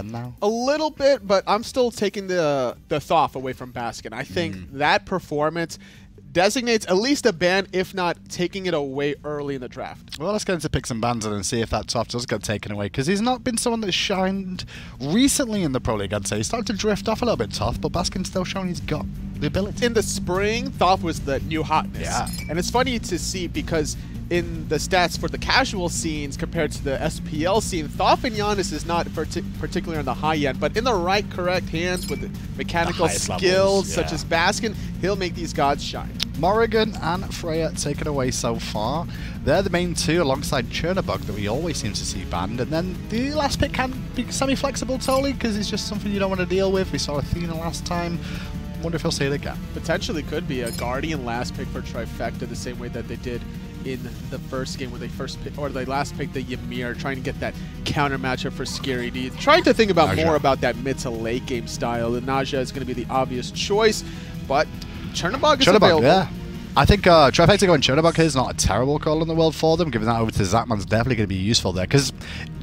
now? A little bit, but I'm still taking the Thoth away from Baskin. I think that performance designates at least a ban, if not taking it away early in the draft. Well, let's get into picks and bans and see if that Thoth does get taken away, because he's not been someone that's shined recently in the Pro League, I'd say. He's started to drift off a little bit, Thoth, but Baskin's still showing he's got the ability. In the spring, Thoth was the new hotness. Yeah. And it's funny to see because in the stats for the casual scenes compared to the SPL scene, Thoth and Giannis is not particularly on the high end, but in the right, correct hands with the mechanical skills such as Baskin, he'll make these gods shine. Morrigan and Freya taken away so far. They're the main two alongside Chernobog that we always seem to see banned. And then the last pick can be semi-flexible totally because it's just something you don't want to deal with. We saw Athena last time. Wonder if he'll see it again. Potentially could be a Guardian last pick for Trifecta the same way that they did in the first game when they first picked, or they last picked the Ymir, trying to get that counter matchup for Scary D. Trying to think about more about that mid to late game style. The Naja is going to be the obvious choice, but Chernobog is available. Yeah. I think Trifecta going Chernobog here is not a terrible call in the world for them. Giving that over to Zapman's definitely going to be useful there, because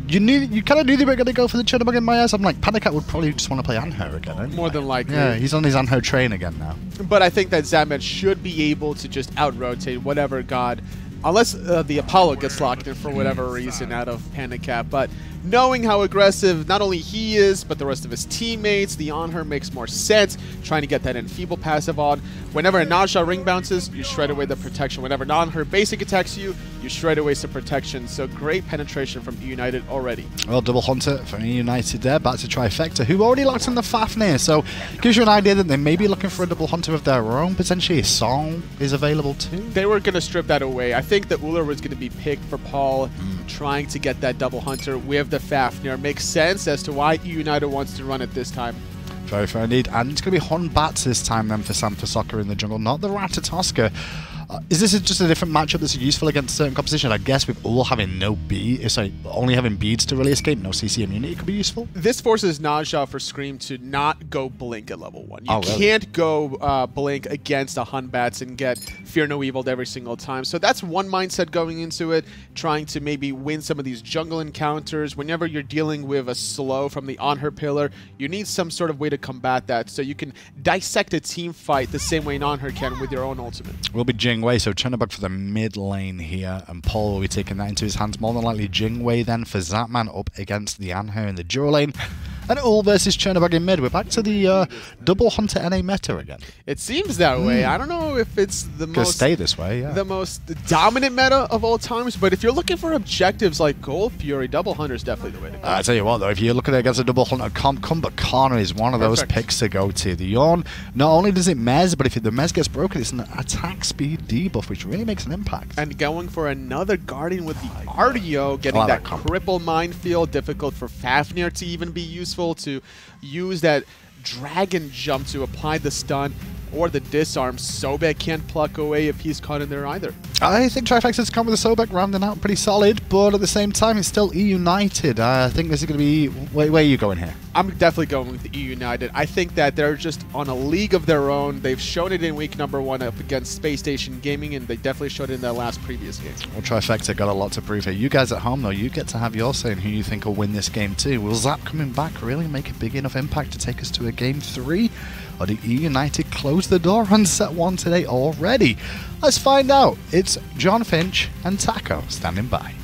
you kind of knew they were going to go for the Chernobog in my eyes. I'm like, PandaCat would probably just want to play Anhur again. Anyway. More than likely. Yeah, he's on his Anhur train again now. But I think that Zapman should be able to just out-rotate whatever god, unless the Apollo gets locked in for whatever reason out of PandaCat. But knowing how aggressive not only he is, but the rest of his teammates, the Anhur makes more sense. Trying to get that enfeeble passive on. Whenever a Naja ring bounces, you shred away the protection. Whenever Anhur basic attacks you, you shred away some protection. So great penetration from eUnited already. Well, double hunter from eUnited there. Back to Trifecta, who already locked in the Fafnir. So gives you an idea that they may be looking for a double hunter of their own. Potentially a song is available too. They were going to strip that away. I think that Ullr was going to be picked for Paul, trying to get that double hunter with the Fafnir. Makes sense as to why eUnited wants to run it this time. Very fair indeed. And it's going to be Hon Batz this time then for Sam for Soccer in the jungle, not the Ratatoska. Is this just a different matchup that's useful against certain competition? I guess with all having no only having beads to really escape, no CC immunity could be useful. This forces Naja for Scream to not go Blink at level 1. You really? can't go Blink against a Hun Bats and get Fear No Evil every single time. So that's one mindset going into it, trying to maybe win some of these jungle encounters. Whenever you're dealing with a slow from the Anhur pillar, you need some sort of way to combat that so you can dissect a team fight the same way Anhur can with your own ultimate. Will be Jing Wei, so Chernobog for the mid lane here, and Paul will be taking that into his hands. More than likely Jing Wei then for Zapman up against the Anhur in the duo lane. And Ullr versus Chernobog in mid. We're back to the double hunter NA meta again. It seems that way. I don't know if it's the most stay this way, yeah. The most dominant meta of all times, but if you're looking for objectives like Gold Fury, double hunter is definitely the way to go. I tell you what though, if you're looking against a double hunter comp, Kumbhakarna is one of those picks to go to. The Yawn, not only does it mez, but if the mez gets broken, it's an attack speed debuff, which really makes an impact. And going for another Guardian with the Artio, getting that cripple minefield, difficult for Fafnir to even be useful, to use that dragon jump to apply the stun or the disarm. Sobek can't pluck away if he's caught in there either. I think Trifecta's come with the Sobek rounding out pretty solid, but at the same time, it's still eUnited. I think this is going to be... Where are you going here? I'm definitely going with the eUnited. I think that they're just on a league of their own. They've shown it in week #1 up against Space Station Gaming, and they definitely showed it in their last previous game. Well, Trifecta got a lot to prove here. You guys at home, though, you get to have your say in who you think will win this game too. Will Zap coming back really make a big enough impact to take us to a game 3? Or did eUnited close the door on set 1 today already? Let's find out. It's John Finch and Taco standing by.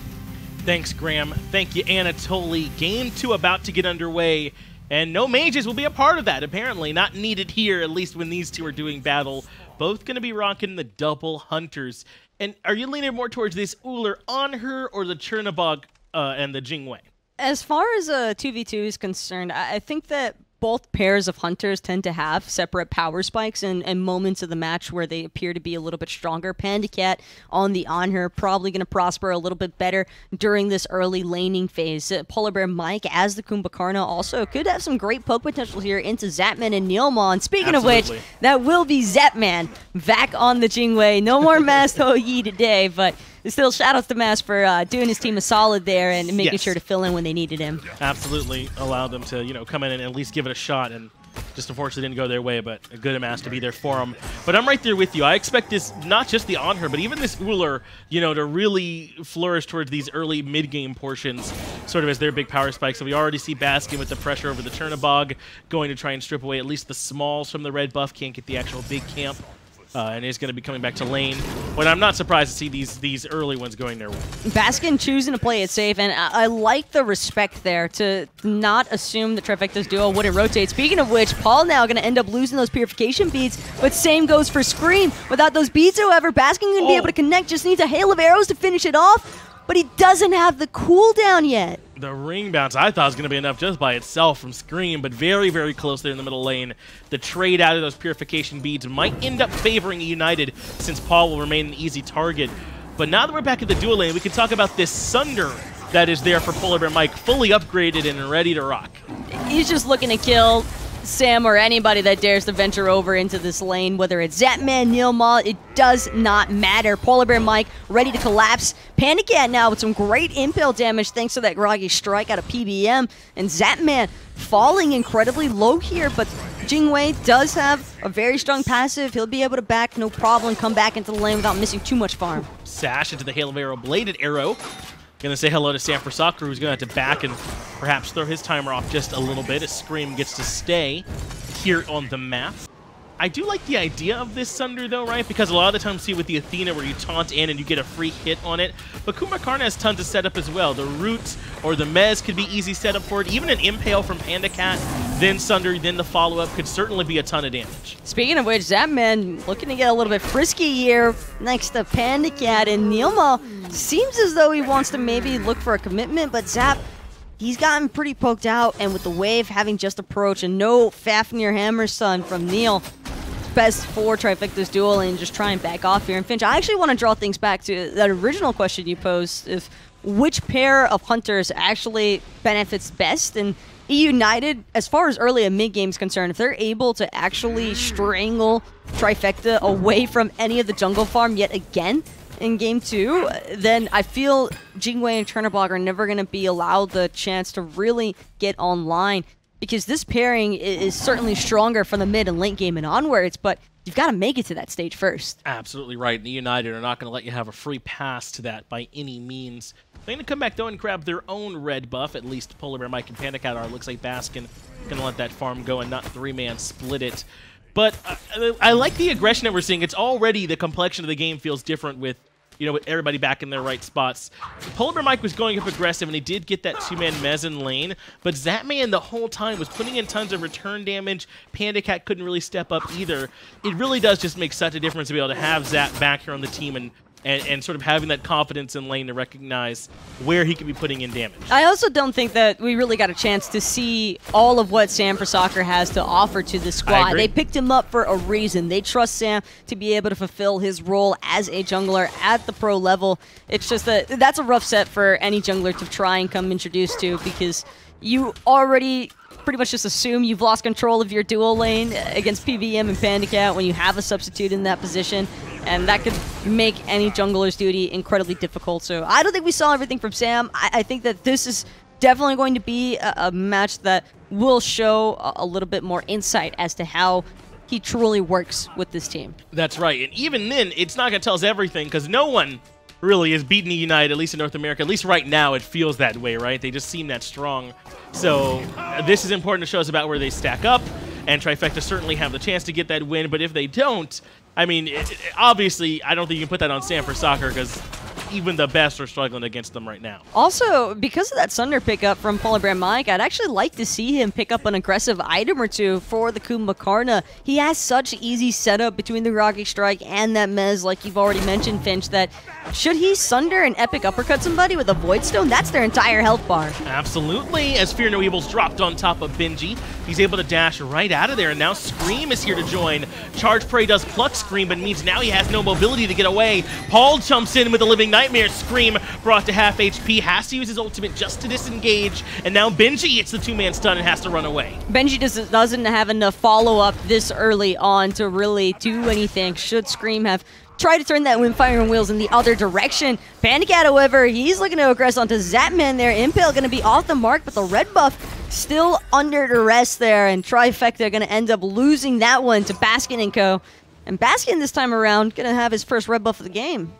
Thanks, Graham. Thank you, Anatoly. Game 2 about to get underway, and no mages will be a part of that, apparently. Not needed here, at least when these two are doing battle. Both going to be rocking the double hunters. And are you leaning more towards this Ullr Anhur or the Chernobog and the Jing Wei? As far as a 2v2 is concerned, I think that both pairs of hunters tend to have separate power spikes and moments of the match where they appear to be a little bit stronger. PandaCat on the Anhur probably going to prosper a little bit better during this early laning phase. PolarBearMike as the Kumbhakarna also could have some great poke potential here into Zapman and NeiruMah. And speaking of which, that will be Zapman back on the Jing Wei. No more Master Yi today, but still, shout-outs to Mass for doing his team a solid there and making sure to fill in when they needed him. Absolutely. Allowed them to, come in and at least give it a shot, and just unfortunately didn't go their way, but a good Mass to be there for them. But I'm right there with you. I expect this, not just the Anhur, but even this Ullr, to really flourish towards these early mid-game portions. sort of as their big power spike. So we already see Baskin with the pressure over the Chernobog, going to try and strip away at least the smalls from the red buff. Can't get the actual big camp. And is going to be coming back to lane. But I'm not surprised to see these early ones going their way. Baskin choosing to play it safe, and I like the respect there to not assume the Trifecta's duo wouldn't rotate. Speaking of which, Paul now going to end up losing those purification beads, but same goes for Scream. Without those beads, however, Baskin going to be able to connect, just needs a hail of arrows to finish it off, but he doesn't have the cooldown yet. The ring bounce I thought was going to be enough just by itself from Scream, but very, very close there in the middle lane. The trade out of those purification beads might end up favoring eUnited, since Paul will remain an easy target. But now that we're back at the dual lane, we can talk about this Sunder that is there for PolarBearMike, fully upgraded and ready to rock. He's just looking to kill Sam or anybody that dares to venture over into this lane, whether it's Zapman, NeiruMah, it does not matter. PolarBearMike ready to collapse. PandaCat now with some great impale damage thanks to that groggy strike out of PBM, and Zapman falling incredibly low here, but Jing does have a very strong passive. He'll be able to back, no problem, come back into the lane without missing too much farm. Sash into the Hail of Arrow, bladed arrow. Going to say hello to Sam Soccer, who's going to have to back and perhaps throw his timer off just a little bit as Scream gets to stay here on the map. I do like the idea of this Sunder, though, right? Because a lot of the times you see with the Athena where you taunt in and you get a free hit on it. But Kumbhakarna has tons of setup as well. The Root or the Mez could be easy setup for it. Even an Impale from PandaCat, then Sunder, then the follow-up could certainly be a ton of damage. Speaking of which, Zapman looking to get a little bit frisky here next to PandaCat, and NeiruMah seems as though he wants to maybe look for a commitment, but Zap, he's gotten pretty poked out, and with the wave having just approached and no Fafnir Hammer Stun from Neil, best for Trifecta's duel and just try and back off here. And Finch, I actually want to draw things back to that original question you posed, if which pair of hunters actually benefits best. And eUnited, as far as early and mid game is concerned, if they're able to actually strangle Trifecta away from any of the jungle farm yet again in game 2, then I feel Jing and Chernobog are never going to be allowed the chance to really get online, because this pairing is certainly stronger from the mid and late game and onwards, but you've got to make it to that stage first. Absolutely right. The eUnited are not going to let you have a free pass to that by any means. They're going to come back, though, and grab their own red buff. At least PolarBearMike and PandaCat are. Looks like Baskin going to let that farm go and not three-man split it. But I like the aggression that we're seeing. It's already the complexion of the game feels different with, with everybody back in their right spots. PolarBearMike was going up aggressive, and he did get that two-man Mez in lane, but Zapman the whole time was putting in tons of return damage. PandaCat couldn't really step up either. It really does just make such a difference to be able to have Zap back here on the team and sort of having that confidence in lane to recognize where he could be putting in damage. I also don't think that we really got a chance to see all of what Sam Soccer has to offer to the squad. They picked him up for a reason. They trust Sam to be able to fulfill his role as a jungler at the pro level. It's just that that's a rough set for any jungler to try and come introduced to, because you already pretty much just assume you've lost control of your dual lane against PBM and PandaCat when you have a substitute in that position, and that could make any jungler's duty incredibly difficult. So I don't think we saw everything from Sam. I think that this is definitely going to be a match that will show a little bit more insight as to how he truly works with this team. That's right, and even then, it's not going to tell us everything, because no one really is beating eUnited, at least in North America. At least right now, it feels that way, right? They just seem that strong. So this is important to show us about where they stack up, and Trifecta certainly have the chance to get that win, but if they don't, I mean, obviously, I don't think you can put that on Sam Soccer, because even the best are struggling against them right now. Also, because of that Sunder pickup from PolarBearMike, I'd actually like to see him pick up an aggressive item or two for the Kumbhakarna. He has such easy setup between the Rocky Strike and that Mez, like you've already mentioned, Finch, that should he Sunder and epic uppercut somebody with a Void Stone, that's their entire health bar. Absolutely, as Fear No Evil's dropped on top of Benji. He's able to dash right out of there, and now Scream is here to join. Charge Prey does pluck Scream, but means now he has no mobility to get away. Paul jumps in with a Living Nightmare. Scream brought to half HP, has to use his ultimate just to disengage, and now Benji hits the two-man stun and has to run away. Benji doesn't have enough follow-up this early on to really do anything. Should Scream have tried to turn that Windfire and Wheels in the other direction. PandaCat, however, he's looking to aggress onto Zapman there. Impale going to be off the mark, but the red buff still under duress there, and Trifecta going to end up losing that one to Baskin and co. And Baskin this time around going to have his first red buff of the game.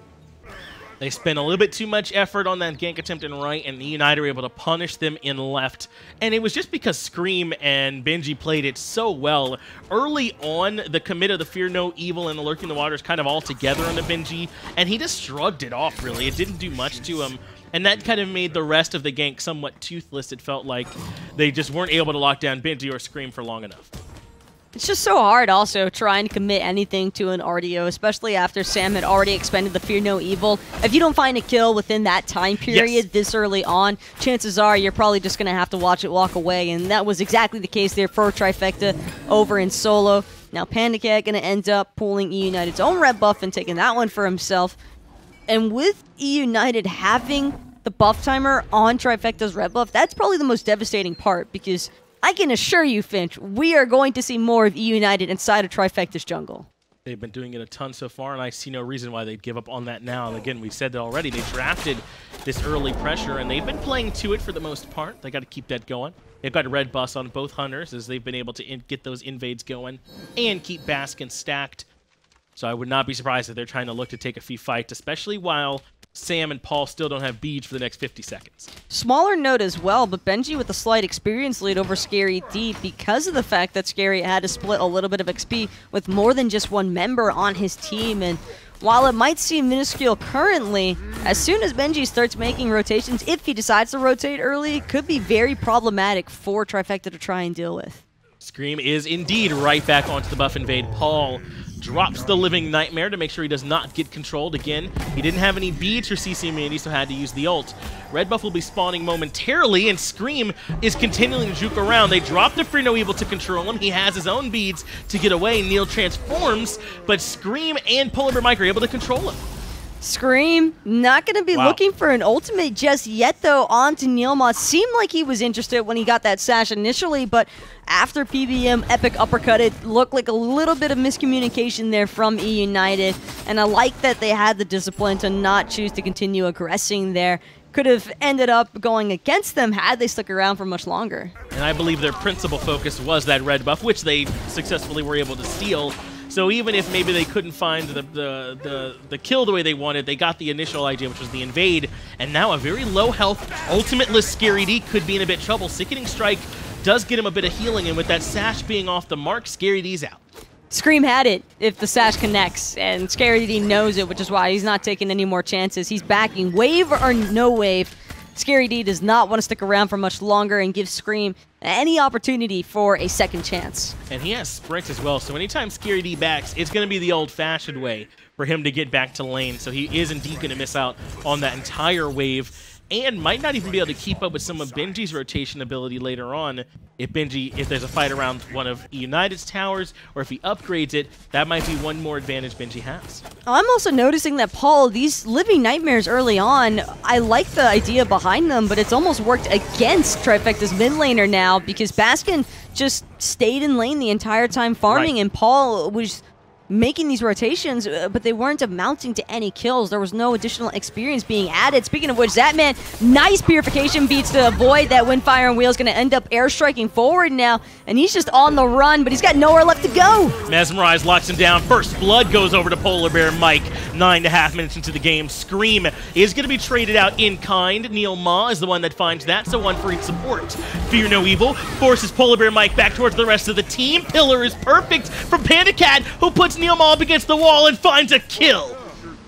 They spent a little bit too much effort on that gank attempt in right, and eUnited were able to punish them in left. And it was just because Scream and Benji played it so well. Early on, the commit of the Fear No Evil and the Lurking the Waters kind of all together on the Benji, and he just shrugged it off, really. It didn't do much to him. And that kind of made the rest of the gank somewhat toothless. It felt like they just weren't able to lock down Benji or Scream for long enough. It's just so hard also trying to commit anything to an Artio, especially after Sam had already expended the Fear No Evil. If you don't find a kill within that time period this early on, chances are you're probably just going to have to watch it walk away, and that was exactly the case there for Trifecta over in solo. Now PandaCat going to end up pulling eUnited's own red buff and taking that one for himself. And with eUnited having the buff timer on Trifecta's red buff, that's probably the most devastating part, because I can assure you, Finch, we are going to see more of eUnited inside of Trifecta's jungle. They've been doing it a ton so far, and I see no reason why they'd give up on that now. And again, we said that already. They drafted this early pressure, and they've been playing to it for the most part. They got to keep that going. They've got a red bus on both hunters as they've been able to get those invades going and keep Baskin stacked. So I would not be surprised if they're trying to look to take a few fights, especially while Sam and Paul still don't have beads for the next 50 seconds. Smaller note as well, but Benji with a slight experience lead over Scary D because of the fact that Scary had to split a little bit of XP with more than just one member on his team. And while it might seem minuscule currently, as soon as Benji starts making rotations, if he decides to rotate early, it could be very problematic for Trifecta to try and deal with. Scream is indeed right back onto the buff invade. Paul drops the Living Nightmare to make sure he does not get controlled again. He didn't have any beads for CC immunity, so had to use the ult. Red buff will be spawning momentarily, and Scream is continuing to juke around. They drop the Fear No Evil to control him. He has his own beads to get away. Neil transforms, but Scream and PolarBearMike are able to control him. Scream, not going to be looking for an ultimate just yet, though, onto NeiruMah. Seemed like he was interested when he got that sash initially, but after PBM Epic Uppercut, it looked like a little bit of miscommunication there from eUnited, and I like that they had the discipline to not choose to continue aggressing there. Could have ended up going against them had they stuck around for much longer. And I believe their principal focus was that red buff, which they successfully were able to steal. So even if maybe they couldn't find the kill the way they wanted, they got the initial idea, which was the invade. And now a very low health, ultimately Scary D could be in a bit of trouble. Sickening Strike does get him a bit of healing, and with that sash being off the mark, Scary D's out. Scream had it if the sash connects, and Scary D knows it, which is why he's not taking any more chances. He's backing wave or no wave. Scary D does not want to stick around for much longer and give Scream any opportunity for a second chance. And he has sprint as well, so anytime Scary D backs, it's going to be the old-fashioned way for him to get back to lane. So he is indeed going to miss out on that entire wave, and might not even be able to keep up with some of Benji's rotation ability later on. If there's a fight around one of eUnited's towers, or if he upgrades it, that might be one more advantage Benji has. I'm also noticing that, Paul, these Living Nightmares early on, I like the idea behind them, but it's almost worked against Trifecta's mid laner now, because Baskin just stayed in lane the entire time farming, and Paul was making these rotations, but they weren't amounting to any kills. There was no additional experience being added. Speaking of which, Zapman, nice purification beats to avoid that Windfire and Wheel. Is going to end up airstriking forward now, and he's just on the run, but he's got nowhere left to go. Mesmerize locks him down. First blood goes over to PolarBearMike. 9.5 minutes into the game. Scream is going to be traded out in kind. NeiruMah is the one that finds that, so one for each support. Fear No Evil forces PolarBearMike back towards the rest of the team. Pillar is perfect from PandaCat, who puts NeiruMah up against the wall and finds a kill.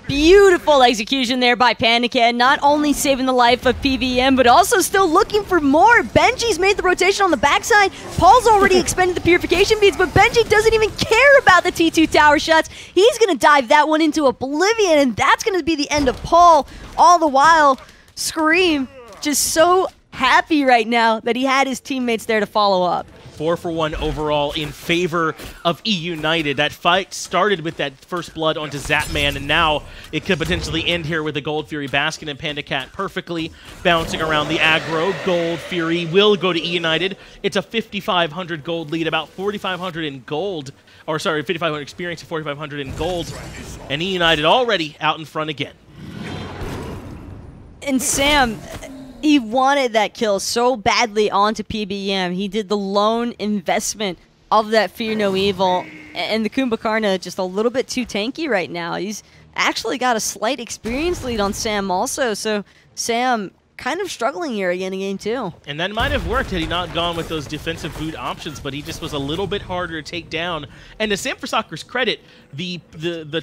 Beautiful execution there by PandaCat, not only saving the life of PVM, but also still looking for more. Benji's made the rotation on the backside. Paul's already expended the purification beads, but Benji doesn't even care about the T2 tower shots. He's going to dive that one into oblivion, and that's going to be the end of Paul. All the while, Scream just so happy right now that he had his teammates there to follow up. 4-for-1 overall in favor of eUnited. That fight started with that first blood onto Zapman, and now it could potentially end here with the Gold Fury. Baskin and PandaCat perfectly bouncing around the aggro. Gold Fury will go to eUnited. It's a 5,500 gold lead, about 4,500 in gold, or sorry, 5,500 experience to 4,500 in gold, and eUnited already out in front again. And Sam, he wanted that kill so badly onto PBM. He did the lone investment of that Fear No Evil. And the Kumbhakarna just a little bit too tanky right now. He's actually got a slight experience lead on Sam also, so Sam kind of struggling here again in game 2. And that might have worked had he not gone with those defensive boot options, but he just was a little bit harder to take down. And to Sam for Soccer's credit, the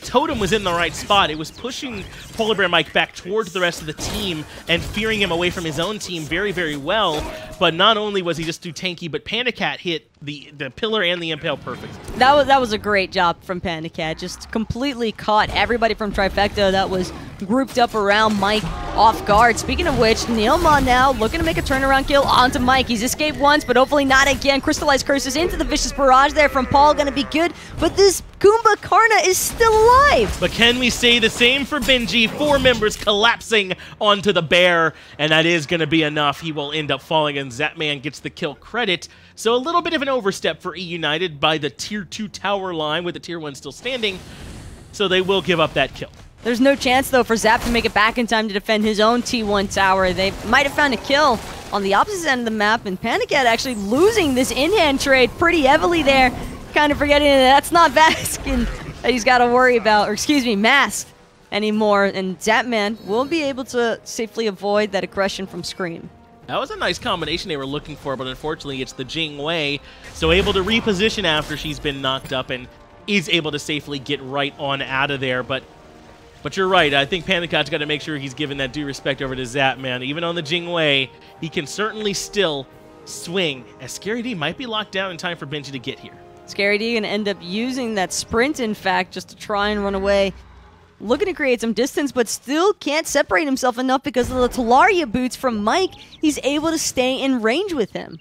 totem was in the right spot. It was pushing PolarBearMike back towards the rest of the team and fearing him away from his own team very, very well. But not only was he just too tanky, but PandaCat hit the pillar and the impale perfect. That was a great job from PandaCat. Just completely caught everybody from Trifecta that was grouped up around Mike off guard. Speaking of which, NeiruMah now looking to make a turnaround kill onto Mike. He's escaped once, but hopefully not again. Crystallized curses into the vicious barrage there from Paul. Gonna be good, but this Kumbhakarna is still alive. But can we say the same for Benji? 4 members collapsing onto the bear, and that is going to be enough. He will end up falling, and Zapman gets the kill credit. So a little bit of an overstep for eUnited by the Tier 2 tower line, with the Tier 1 still standing. So they will give up that kill. There's no chance, though, for Zap to make it back in time to defend his own T1 tower. They might have found a kill on the opposite end of the map, and PandaCat actually losing this in-hand trade pretty heavily there. Kind of forgetting that that's not Baskin that he's got to worry about, or excuse me, Mask anymore. And Zapman will be able to safely avoid that aggression from Scream. That was a nice combination they were looking for, but unfortunately it's the Jing way. So able to reposition after she's been knocked up and is able to safely get right on out of there. But you're right, I think PandaCat's got to make sure he's giving that due respect over to Zapman. Even on the Jing way, he can certainly still swing, as Scary D might be locked down in time for Benji to get here. Scary D gonna end up using that sprint, in fact, just to try and run away. Looking to create some distance, but still can't separate himself enough because of the Talaria boots from Mike. He's able to stay in range with him.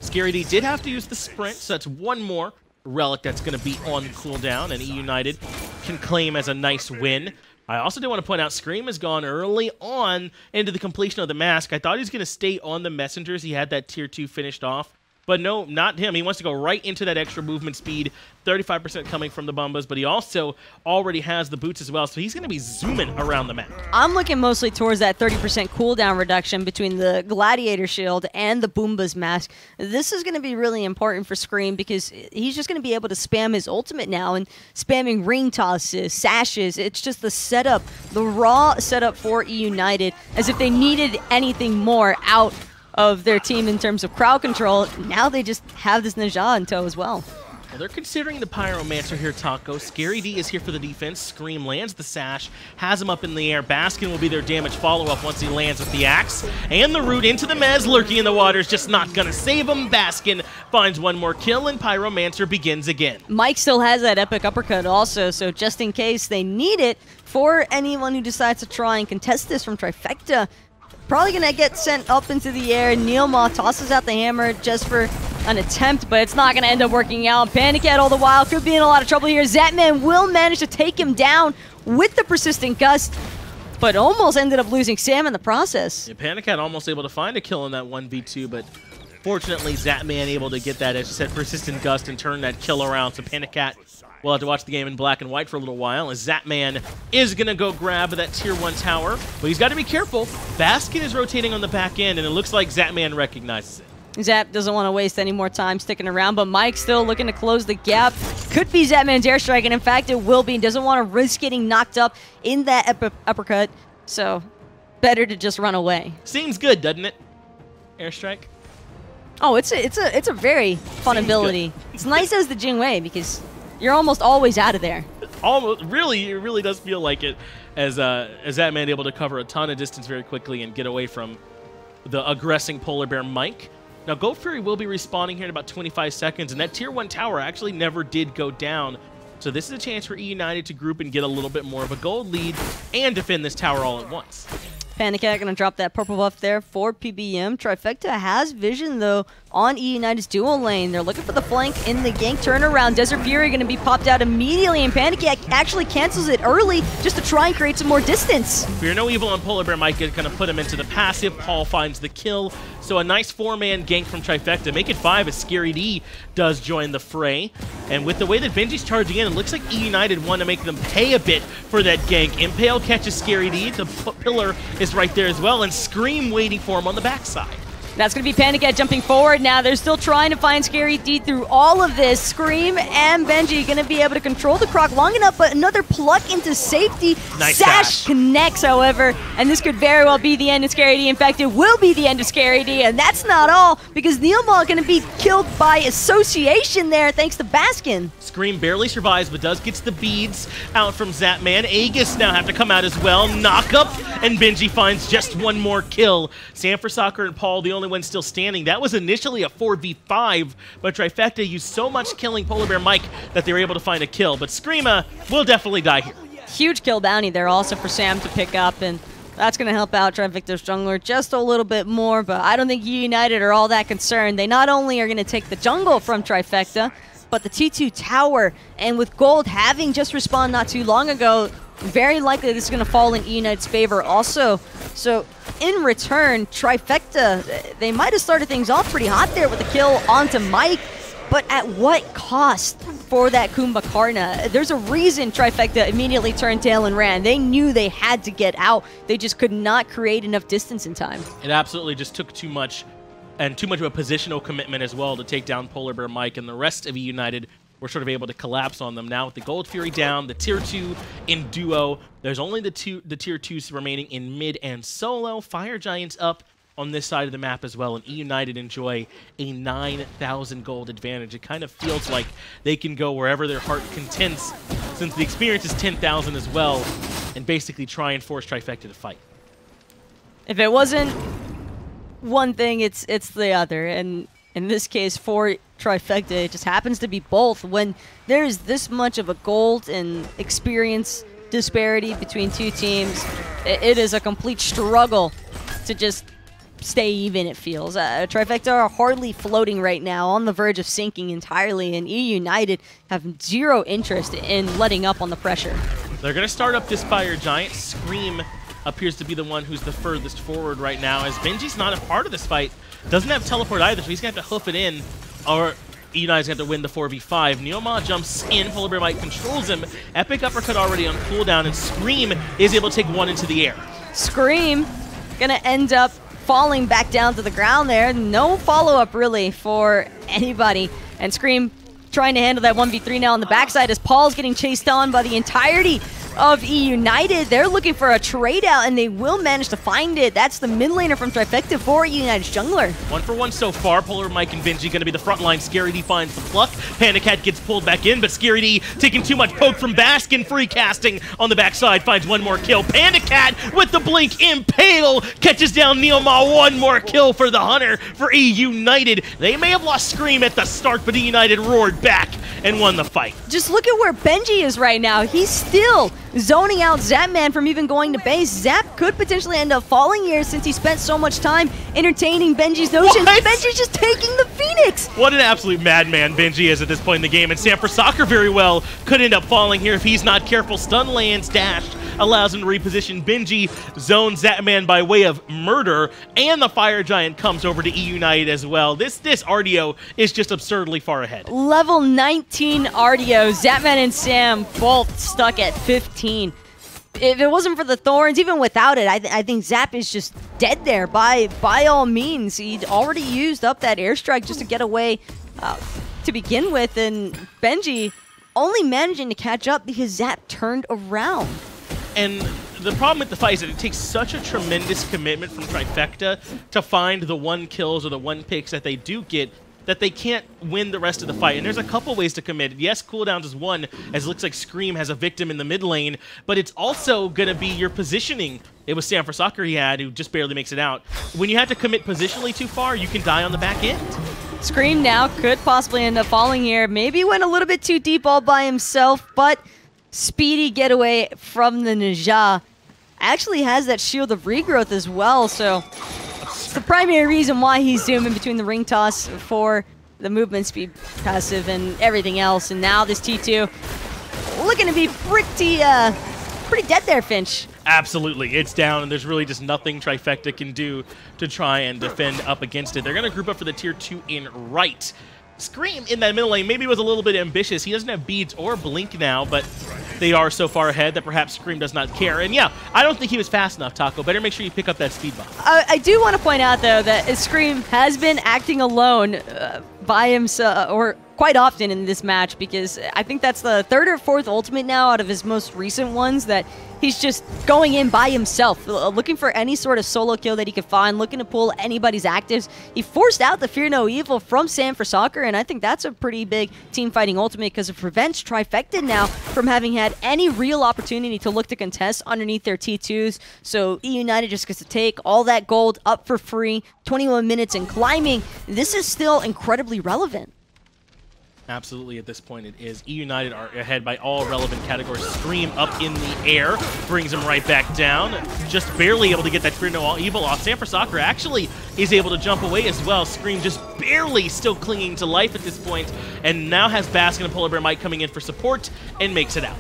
Scary D did have to use the sprint, so that's one more relic that's going to be on cooldown, and eUnited can claim as a nice win. I also do want to point out Scream has gone early on into the completion of the mask. I thought he was going to stay on the messengers. He had that tier 2 finished off. But no, not him. He wants to go right into that extra movement speed, 35% coming from the Bumbas, but he also already has the boots as well, so he's going to be zooming around the map. I'm looking mostly towards that 30% cooldown reduction between the Gladiator Shield and the Boomba's mask. This is going to be really important for Scream because he's just going to be able to spam his ultimate now, and spamming ring tosses, sashes. It's just the setup, the raw setup for eUnited, as if they needed anything more out of their team in terms of crowd control. Now they just have this Najah in tow as well. Well, they're considering the Pyromancer here, Taco. Scary D is here for the defense. Scream lands the sash, has him up in the air. Baskin will be their damage follow-up once he lands with the axe. And the root into the Mez, lurking in the water, is just not going to save him. Baskin finds one more kill, and Pyromancer begins again. Mike still has that epic uppercut also, so just in case they need it, for anyone who decides to try and contest this from Trifecta, probably going to get sent up into the air. NeiruMah tosses out the hammer just for an attempt, but it's not going to end up working out. PandaCat all the while could be in a lot of trouble here. Zapman will manage to take him down with the persistent gust, but almost ended up losing Sam in the process. Yeah, PandaCat almost able to find a kill in that 1v2, but fortunately Zapman able to get that, as you said, persistent gust and turn that kill around. So PandaCat will have to watch the game in black and white for a little while, as Zapman is going to go grab that tier 1 tower. But he's got to be careful. Baskin is rotating on the back end, and it looks like Zapman recognizes it. Zap doesn't want to waste any more time sticking around, but Mike's still looking to close the gap. Could be Zapman's airstrike, and in fact it will be. Doesn't want to risk getting knocked up in that uppercut, so better to just run away. Seems good, doesn't it? Airstrike? Oh, it's a very fun ability. It's nice as the Jing Wei because you're almost always out of there. Almost, really, it really does feel like it, as that man able to cover a ton of distance very quickly and get away from the aggressing PolarBearMike. Now, Gold Fury will be respawning here in about 25 seconds, and that tier 1 tower actually never did go down. So this is a chance for eUnited to group and get a little bit more of a gold lead and defend this tower all at once. PandaCat going to drop that purple buff there for PBM. Trifecta has vision, though, on eUnited's dual lane. They're looking for the flank in the gank turnaround. Desert Fury going to be popped out immediately, and PandaCat actually cancels it early just to try and create some more distance. Fear no evil on PolarBearMike is going to put him into the passive. Paul finds the kill. So a nice 4-man gank from Trifecta. Make it 5 as Scary D does join the fray. And with the way that Benji's charging in, it looks like eUnited want to make them pay a bit for that gank. Impale catches Scary D. The pillar is right there as well, and Scream waiting for him on the backside. That's going to be PandaCat jumping forward now. They're still trying to find Scary D through all of this. Screammm and Benji going to be able to control the Croc long enough, but another pluck into safety. Nice Sash connects, however, and this could very well be the end of Scary D. In fact, it will be the end of Scary D, and that's not all, because NeiruMah going to be killed by association there, thanks to Baskin. Screammm barely survives, but does gets the beads out from Zapman. Aegis now have to come out as well. Knock up, and Benji finds just one more kill. Sanford and Paul, the only one still standing. That was initially a 4v5, but Trifecta used so much killing PolarBearMike that they were able to find a kill. But Screammm will definitely die here. Huge kill bounty there also for Sam to pick up, and that's going to help out Trifecta's jungler just a little bit more, but I don't think eUnited are all that concerned. They not only are going to take the jungle from Trifecta, but the T2 tower, and with Gold having just respawned not too long ago, very likely this is going to fall in eUnited's favor also. So in return, Trifecta, they might have started things off pretty hot there with a kill onto Mike, but at what cost for that Kumbhakarna? There's a reason Trifecta immediately turned tail and ran. They knew they had to get out. They just could not create enough distance in time. It absolutely just took too much, and too much of a positional commitment as well to take down PolarBearMike, and the rest of eUnited were sort of able to collapse on them. Now with the Gold Fury down, the Tier 2 in duo, there's only the Tier 2s remaining in mid and solo. Fire Giants up on this side of the map as well, and eUnited enjoy a 9,000 gold advantage. It kind of feels like they can go wherever their heart contents, since the experience is 10,000 as well, and basically try and force Trifecta to fight. If it wasn't one thing, it's the other, and in this case for Trifecta, it just happens to be both. When there is this much of a gold and experience disparity between two teams, it is a complete struggle to just stay even, it feels. Trifecta are hardly floating right now, on the verge of sinking entirely, and eUnited have zero interest in letting up on the pressure. They're going to start up this Fire Giant. Screammm appears to be the one who's the furthest forward right now, as Benji's not a part of this fight. Doesn't have teleport either, so he's going to have to hoof it in, or eUnited's going to have to win the 4v5. NeiruMah jumps in, PolarBearMike controls him. Epic Uppercut already on cooldown, and Screammm is able to take one into the air. Screammm going to end up falling back down to the ground there. No follow-up really for anybody, and Screammm trying to handle that 1v3 now on the backside as Paul's getting chased on by the entirety of eUnited. They're looking for a trade out, and they will manage to find it. That's the mid laner from Trifecta for eUnited's jungler. 1-for-1 so far. PolarBearMike and Benji going to be the front line. Scary D finds the pluck. PandaCat gets pulled back in, but Scary D taking too much poke from Baskin. Free casting on the backside, finds one more kill. PandaCat with the blink impale catches down NeiruMah. One more kill for the Hunter for eUnited. They may have lost Screammm at the start, but eUnited roared back and won the fight. Just look at where Benji is right now. He's still zoning out Zapman from even going to base. Zap could potentially end up falling here since he spent so much time entertaining Benji's notions. Benji's just taking the Phoenix. What an absolute madman Benji is at this point in the game, and Sanford very well could end up falling here if he's not careful. Stun lands dashed, allows him to reposition. Benji zones Zapman by way of murder, and the Fire Giant comes over to eUnited as well. This Artio is just absurdly far ahead. Level 19 Artio, Zapman and Sam both stuck at 15. If it wasn't for the Thorns, even without it, I think Zap is just dead there by all means. He'd already used up that airstrike just to get away to begin with, and Benji only managing to catch up because Zap turned around. And the problem with the fight is that it takes such a tremendous commitment from Trifecta to find the 1 kills or the 1 picks that they do get, that they can't win the rest of the fight. And there's a couple ways to commit. Yes, cooldowns is one, as it looks like Screammm has a victim in the mid lane, but it's also going to be your positioning. It was Sanford he had, who just barely makes it out. When you have to commit positionally too far, you can die on the back end. Screammm now could possibly end up falling here. Maybe went a little bit too deep all by himself, but speedy getaway from the Ninja. Actually has that shield of regrowth as well, so it's the primary reason why he's zooming between the ring toss for the movement speed passive and everything else. And now this T2 looking to be pretty dead there, Finch. Absolutely, it's down, and there's really just nothing Trifecta can do to try and defend up against it. They're going to group up for the Tier 2 in right. Scream in that middle lane maybe was a little bit ambitious. He doesn't have beads or blink now, but they are so far ahead that perhaps Scream does not care. And yeah, I don't think he was fast enough, Taco. Better make sure you pick up that speed bump. I do want to point out, though, that Scream has been acting alone by himself, or quite often in this match, because I think that's the third or fourth ultimate now out of his most recent ones that he's just going in by himself, looking for any sort of solo kill that he could find, looking to pull anybody's actives. He forced out the Fear No Evil from Sam for Soccer, and I think that's a pretty big team fighting ultimate because it prevents Trifecta now from having had any real opportunity to look to contest underneath their T2s. So eUnited just gets to take all that gold up for free, 21 minutes and climbing. This is still incredibly relevant. Absolutely, at this point it is. eUnited are ahead by all relevant categories. Scream up in the air, brings him right back down. Just barely able to get that Fear No Evil off. Sam for Soccer actually is able to jump away as well. Scream just barely still clinging to life at this point, and now has Baskin and PolarBearMike coming in for support and makes it out.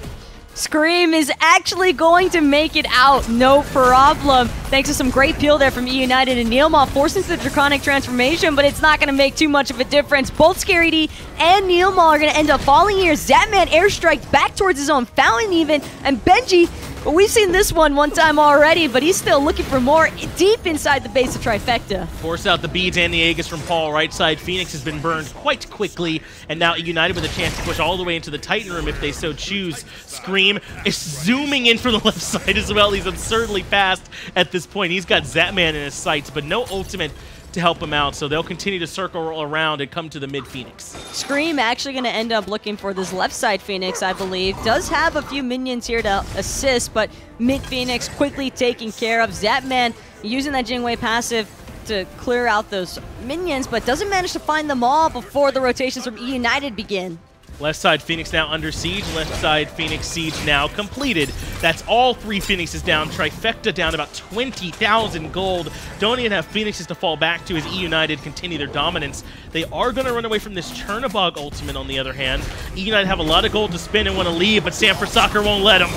Scream is actually going to make it out, no problem. Thanks to some great peel there from eUnited, and NeiruMah forcing the Draconic Transformation, but it's not going to make too much of a difference. Both Scary D and NeiruMah are going to end up falling here. Zapman airstrikes back towards his own fountain even, and Benji, we've seen this one time already, but he's still looking for more deep inside the base of Trifecta. Force out the beads and the Aegis from Paul. Right side, Phoenix has been burned quite quickly, and now eUnited with a chance to push all the way into the Titan room if they so choose. Scream is zooming in from the left side as well. He's absurdly fast at this point. He's got Zapman in his sights, but no ultimate to help him out, so they'll continue to circle around and come to the mid Phoenix. Scream actually going to end up looking for this left side Phoenix, I believe. Does have a few minions here to assist, but mid Phoenix quickly taken care of. Zapman using that Jing Wei passive to clear out those minions, but doesn't manage to find them all before the rotations from eUnited begin. Left side Phoenix now under siege. Left side Phoenix siege now completed. That's all three Phoenixes down. Trifecta down about 20,000 gold. Don't even have Phoenixes to fall back to as eUnited continue their dominance. They are going to run away from this Chernobog ultimate on the other hand. eUnited have a lot of gold to spend and want to leave, but Sam for Soccer won't let them.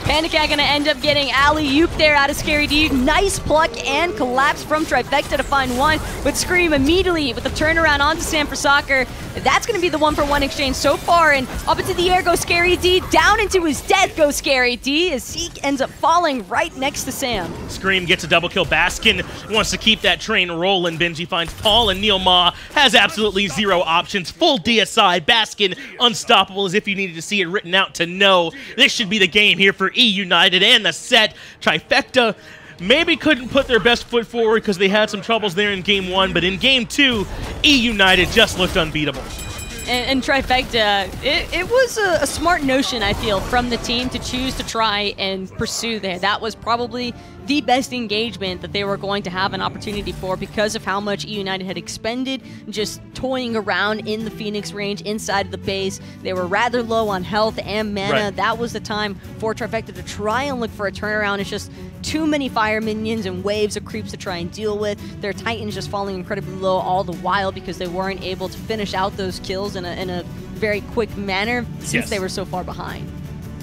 PandaCat gonna end up getting alley-oop there out of Scary D. Nice pluck and collapse from Trifecta to find one, but Scream immediately with the turnaround onto Sam for Soccer. That's gonna be the 1-for-1 exchange so far, and up into the air goes Scary D. Down into his death goes Scary D as Zeke ends up falling right next to Sam. Scream gets a double kill. Baskin wants to keep that train rolling. Benji finds Paul, and NeiruMah has absolutely zero options. Full DSI. Baskin unstoppable, as if you needed to see it written out to know this should be the game here for eUnited and the set. Trifecta maybe couldn't put their best foot forward because they had some troubles there in game one, but in game two, eUnited just looked unbeatable. And Trifecta, it was a smart notion, I feel, from the team to choose to try and pursue there. That was probably the best engagement that they were going to have an opportunity for because of how much eUnited had expended just toying around in the Phoenix range inside of the base. They were rather low on health and mana. Right. That was the time for Trifecta to try and look for a turnaround. It's just too many fire minions and waves of creeps to try and deal with. Their Titans just falling incredibly low all the while because they weren't able to finish out those kills in a very quick manner since they were so far behind.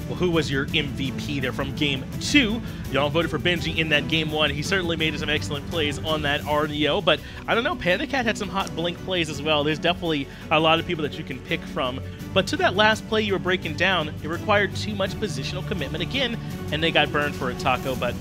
Well, who was your MVP there from game two? Y'all voted for Benji in that game one. He certainly made some excellent plays on that Artio, but I don't know, PandaCat had some hot blink plays as well. There's definitely a lot of people that you can pick from. But to that last play you were breaking down, it required too much positional commitment again, and they got burned for a Taco, but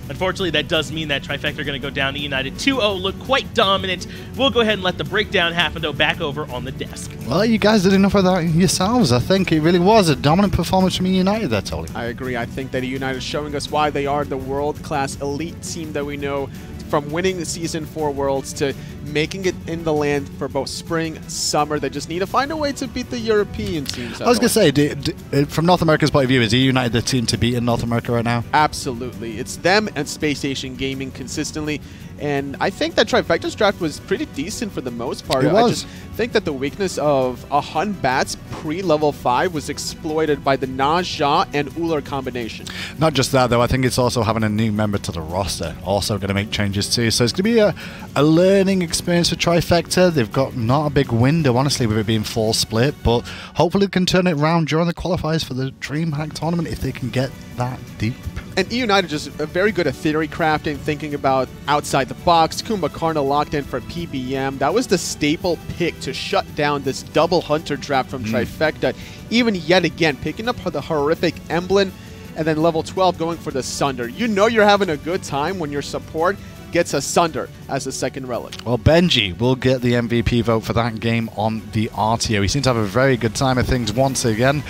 unfortunately, that does mean that Trifecta are going to go down to eUnited 2-0, look quite dominant. We'll go ahead and let the breakdown happen, though, back over on the desk. Well, you guys did enough of that yourselves. I think it really was a dominant performance from eUnited there, Tolly. I agree. I think that eUnited is showing us why they are the world-class elite team that we know, from winning the Season 4 Worlds to making it in the land for both spring, summer. They just need to find a way to beat the European teams. I was going to say, from North America's point of view, is eUnited the team to beat in North America right now? Absolutely. It's them and Space Station Gaming consistently. And I think that Trifecta's draft was pretty decent for the most part. It was. I just think that the weakness of a Hun Batz pre-level 5 was exploited by the Naja and Ullr combination. Not just that, though. I think it's also having a new member to the roster also going to make changes too. So it's going to be a learning experience for Trifecta. They've got not a big window, honestly, with it being full split, but hopefully they can turn it around during the qualifiers for the DreamHack tournament if they can get that deep. And eUnited just very good at theory crafting, thinking about outside the box. Kumbhakarna locked in for PBM. That was the staple pick to shut down this double hunter draft from Trifecta. Even yet again, picking up the horrific emblem, and then level 12 going for the Sunder. You know you're having a good time when your support gets a Sunder as the second relic. Well, Benji will get the MVP vote for that game on the Artio. He seems to have a very good time of things once again.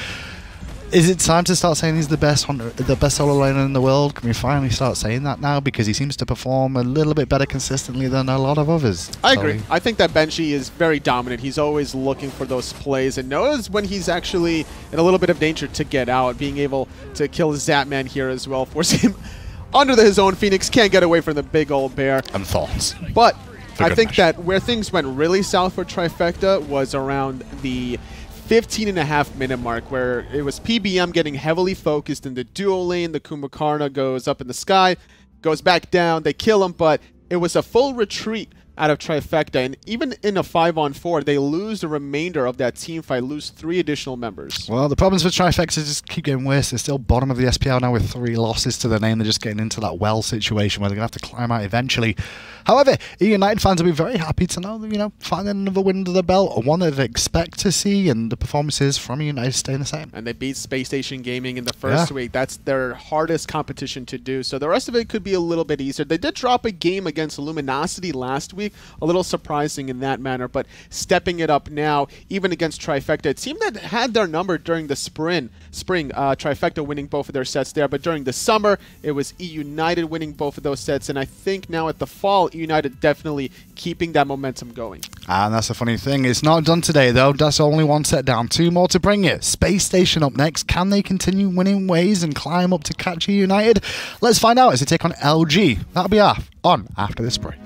Is it time to start saying he's the best solo laner in the world? Can we finally start saying that now? Because he seems to perform a little bit better consistently than a lot of others. I agree. I think that Benji is very dominant. He's always looking for those plays and knows when he's actually in a little bit of danger to get out. Being able to kill Zapman here as well, force him under his own Phoenix. Can't get away from the big old bear. And thorns. But I think that where things went really south for Trifecta was around the 15.5-minute mark, where it was PBM getting heavily focused in the duo lane. The Kumbhakarna goes up in the sky, goes back down, they kill him, but it was a full retreat out of Trifecta, and even in a 5-on-4, they lose the remainder of that team fight, lose 3 additional members. Well, the problems with Trifecta just keep getting worse. They're still bottom of the SPL now with 3 losses to their name. They're just getting into that well situation where they're going to have to climb out eventually. However, eUnited fans will be very happy to know that, you know, finding another win under the belt, one that they expect to see, and the performances from eUnited staying the same. And they beat Space Station Gaming in the first week. That's their hardest competition to do, so the rest of it could be a little bit easier. They did drop a game against Luminosity last week, a little surprising in that manner, but stepping it up now, even against Trifecta. It seemed that had their number during the spring, Trifecta winning both of their sets there, but during the summer, it was eUnited winning both of those sets, and I think now at the fall, eUnited definitely keeping that momentum going. And that's the funny thing. It's not done today, though. That's only 1 set down. 2 more to bring it. Space Station up next. Can they continue winning ways and climb up to catch eUnited? Let's find out as they take on LG. That'll be on after this break.